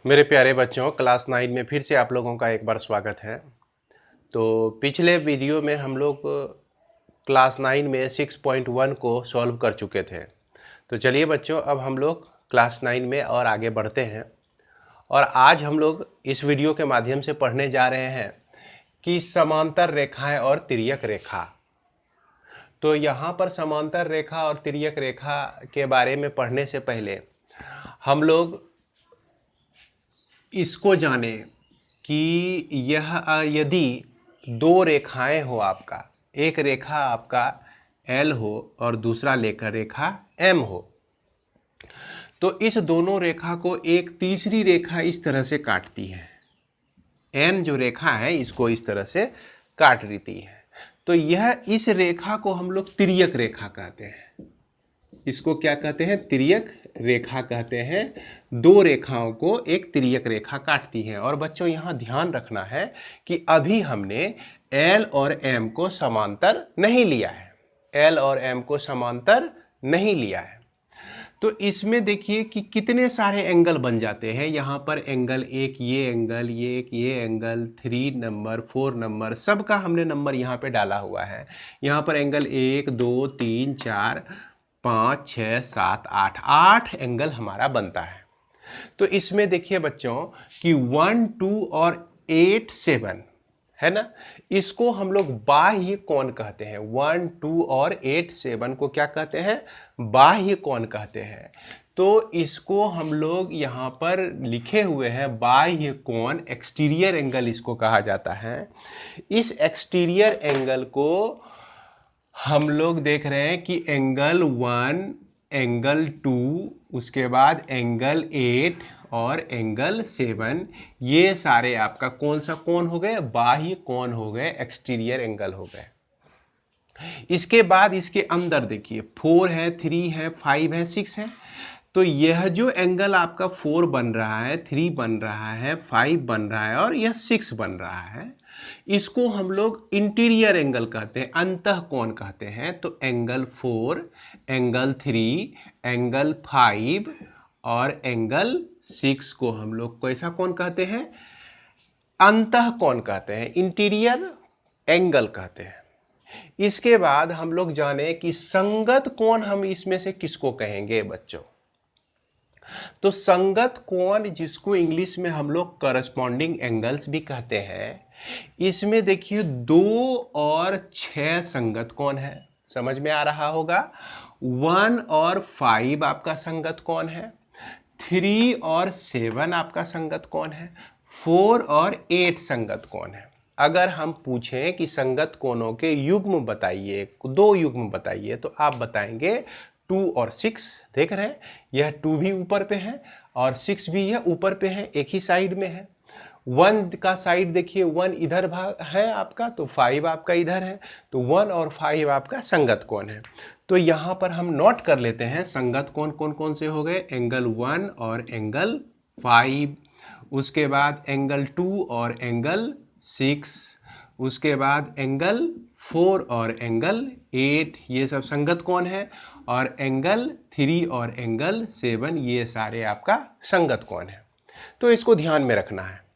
मेरे प्यारे बच्चों, क्लास 9 में फिर से आप लोगों का एक बार स्वागत है। तो पिछले वीडियो में हम लोग क्लास 9 में 6.1 को सॉल्व कर चुके थे। तो चलिए बच्चों, अब हम लोग क्लास 9 में और आगे बढ़ते हैं। और आज हम लोग इस वीडियो के माध्यम से पढ़ने जा रहे हैं कि समांतर रेखाएं और तिर्यक रेखा। तो यहाँ पर समांतर रेखा और तिर्यक रेखा के बारे में पढ़ने से पहले हम लोग इसको जाने कि यह यदि दो रेखाएं हो, आपका एक रेखा आपका L हो और दूसरा रेखा M हो, तो इस दोनों रेखा को एक तीसरी रेखा इस तरह से काटती है। N जो रेखा है इसको इस तरह से काट देती है। तो यह इस रेखा को हम लोग तिर्यक रेखा कहते हैं। इसको क्या कहते हैं? तिर्यक रेखा कहते हैं। दो रेखाओं को एक तिर्यक रेखा काटती है। और बच्चों यहाँ ध्यान रखना है कि अभी हमने L और M को समांतर नहीं लिया है। L और M को समांतर नहीं लिया है। तो इसमें देखिए कि कितने सारे एंगल बन जाते हैं। यहाँ पर एंगल एक, ये एंगल, ये एंगल, 3 नंबर, 4 नंबर, सबका हमने नंबर यहाँ पे डाला हुआ है। यहाँ पर एंगल 1 2 3 4 5 6 7 8 एंगल हमारा बनता है। तो इसमें देखिए बच्चों कि 1 2 और 8 7 है ना, इसको हम लोग बाह्य कोण कहते हैं। 1 2 और 8 7 को क्या कहते हैं? बाह्य कोण कहते हैं। तो इसको हम लोग यहाँ पर लिखे हुए हैं बाह्य कोण, एक्सटीरियर एंगल इसको कहा जाता है। इस एक्सटीरियर एंगल को हम लोग देख रहे हैं कि एंगल 1, एंगल 2, उसके बाद एंगल 8 और एंगल 7, ये सारे आपका कौन सा कोण हो गए? बाह्य कोण हो गए, एक्सटीरियर एंगल हो गए। इसके बाद इसके अंदर देखिए 4 है, 3 है, 5 है, 6 है। तो यह जो एंगल आपका 4 बन रहा है, 3 बन रहा है, 5 बन रहा है और यह 6 बन रहा है, इसको हम लोग इंटीरियर एंगल कहते हैं, अंतः कोण कहते हैं। तो एंगल 4, एंगल 3, एंगल 5 और एंगल 6 को हम लोग कैसा कोण कहते हैं? अंतः कोण कहते हैं, इंटीरियर एंगल कहते हैं। इसके बाद हम लोग जाने कि संगत कोण हम इसमें से किसको कहेंगे बच्चों? तो संगत कोण, जिसको इंग्लिश में हम लोग करस्पॉन्डिंग एंगल्स भी कहते हैं, इसमें देखिए 2 और 6 संगत कोण है। समझ में आ रहा होगा। 1 और 5 आपका संगत कोण है, 3 और 7 आपका संगत कोण है, 4 और 8 संगत कोण है। अगर हम पूछें कि संगत कोणों के युग्म बताइए, 2 युग्म बताइए, तो आप बताएंगे 2 और 6। देख रहे हैं, यह 2 भी ऊपर पे है और 6 भी यह ऊपर पे है, एक ही साइड में है। 1 का साइड देखिए, 1 इधर भाग है आपका, तो 5 आपका इधर है। तो 1 और 5 आपका संगत कोण है। तो यहाँ पर हम नोट कर लेते हैं संगत कोण कौन कौन से हो गए। एंगल 1 और एंगल 5, उसके बाद एंगल 2 और एंगल 6, उसके बाद एंगल 4 और एंगल 8, ये सब संगत कोण है। और एंगल 3 और एंगल 7, ये सारे आपका संगत कोण है। तो इसको ध्यान में रखना है।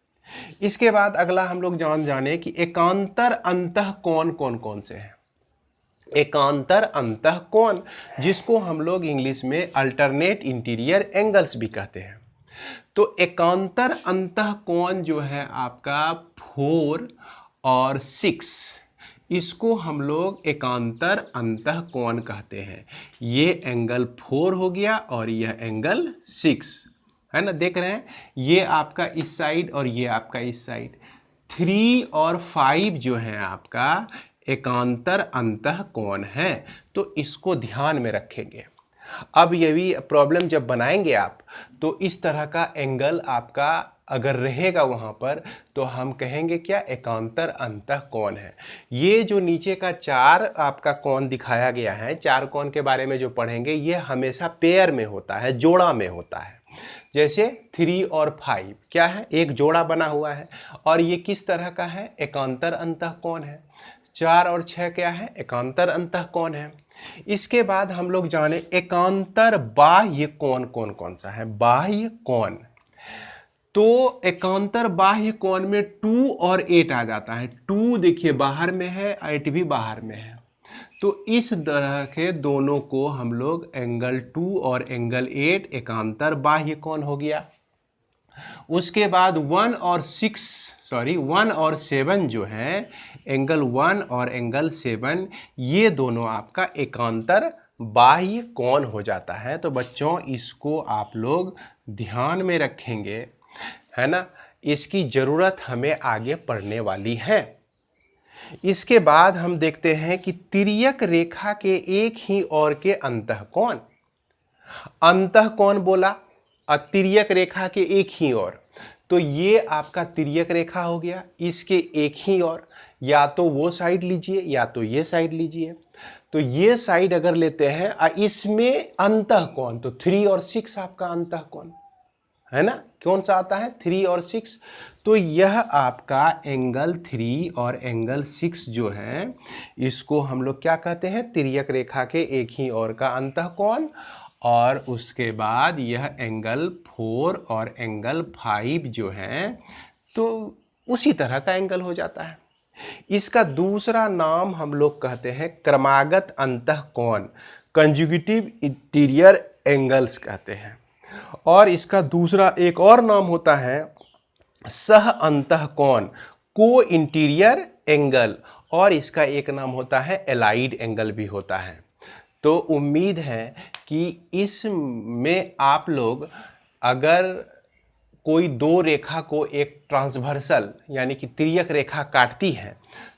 इसके बाद अगला हम लोग जाने कि एकांतर अंतः कोण कौन कौन से हैं। एकांतर अंतः कोण, जिसको हम लोग इंग्लिश में अल्टरनेट इंटीरियर एंगल्स भी कहते हैं। तो एकांतर अंतः कोण जो है आपका 4 और 6, इसको हम लोग एकांतर अंतः कोण कहते हैं। ये एंगल 4 हो गया और यह एंगल 6 है ना, देख रहे हैं, ये आपका इस साइड और ये आपका इस साइड। 3 और 5 जो है आपका एकांतर अंतः कोण है। तो इसको ध्यान में रखेंगे। अब ये भी प्रॉब्लम जब बनाएंगे आप, तो इस तरह का एंगल आपका अगर रहेगा वहाँ पर, तो हम कहेंगे क्या? एकांतर अंतः कोण है। ये जो नीचे का 4 आपका कोण दिखाया गया है, 4 कोण के बारे में जो पढ़ेंगे, ये हमेशा पेयर में होता है, जोड़ा में होता है। जैसे 3 और 5 क्या है? एक जोड़ा बना हुआ है। और ये किस तरह का है? एकांतर अंतः कोण है। 4 और 6 क्या है? एकांतर अंतः कोण है। इसके बाद हम लोग जाने एकांतर बाह्य कोण कौन कौन सा है। बाह्य कोण तो एकांतर बाह्य कोण में 2 और 8 आ जाता है। 2 देखिए बाहर में है, 8 भी बाहर में है, तो इस तरह के दोनों को हम लोग एंगल 2 और एंगल 8 एकांतर बाह्य कोण हो गया। उसके बाद 1 और 7 जो है, एंगल 1 और एंगल 7, ये दोनों आपका एकांतर बाह्य कोण हो जाता है। तो बच्चों इसको आप लोग ध्यान में रखेंगे, है ना, इसकी ज़रूरत हमें आगे पढ़ने वाली है। इसके बाद हम देखते हैं कि तिर्यक रेखा के एक ही ओर के अंतःकोण। अंतःकोण बोला, तिर्यक रेखा के एक ही ओर, तो ये आपका तिर्यक रेखा हो गया, इसके एक ही ओर, या तो वो साइड लीजिए या तो ये साइड लीजिए। तो ये साइड अगर लेते हैं इसमें अंतःकोण, तो 3 और 6 आपका अंतःकोण है ना, कौन सा आता है, 3 और 6। तो यह आपका एंगल 3 और एंगल 6 जो है, इसको हम लोग क्या कहते हैं, तिर्यक रेखा के एक ही ओर का अंतःकोण। और उसके बाद यह एंगल 4 और एंगल 5 जो है, तो उसी तरह का एंगल हो जाता है। इसका दूसरा नाम हम लोग कहते हैं क्रमागत अंतःकोण, कंजुगेटिव इंटीरियर एंगल्स कहते हैं। और इसका दूसरा एक और नाम होता है सह अंतःकोण, को इंटीरियर एंगल, और इसका एक नाम होता है एलाइड एंगल भी होता है। तो उम्मीद है कि इसमें आप लोग अगर कोई दो रेखा को एक ट्रांसवर्सल यानी कि तिर्यक रेखा काटती है,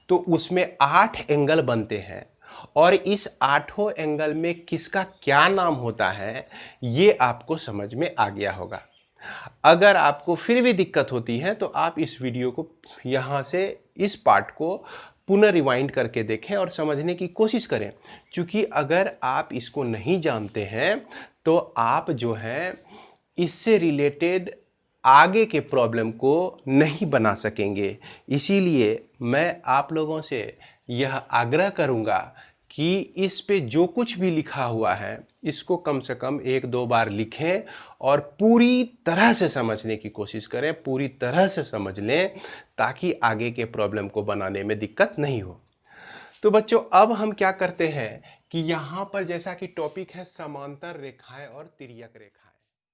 तो उसमें 8 एंगल बनते हैं, और इस 8 एंगल में किसका क्या नाम होता है ये आपको समझ में आ गया होगा। अगर आपको फिर भी दिक्कत होती है तो आप इस वीडियो को यहाँ से इस पार्ट को पुनः रिवाइंड करके देखें और समझने की कोशिश करें, क्योंकि अगर आप इसको नहीं जानते हैं तो आप जो है इससे रिलेटेड आगे के प्रॉब्लम को नहीं बना सकेंगे। इसीलिए मैं आप लोगों से यह आग्रह करूंगा कि इस पे जो कुछ भी लिखा हुआ है इसको कम से कम 1-2 बार लिखें और पूरी तरह से समझने की कोशिश करें, पूरी तरह से समझ लें, ताकि आगे के प्रॉब्लम को बनाने में दिक्कत नहीं हो। तो बच्चों अब हम क्या करते हैं कि यहाँ पर जैसा कि टॉपिक है समांतर रेखाएं और तिर्यक रेखाएं।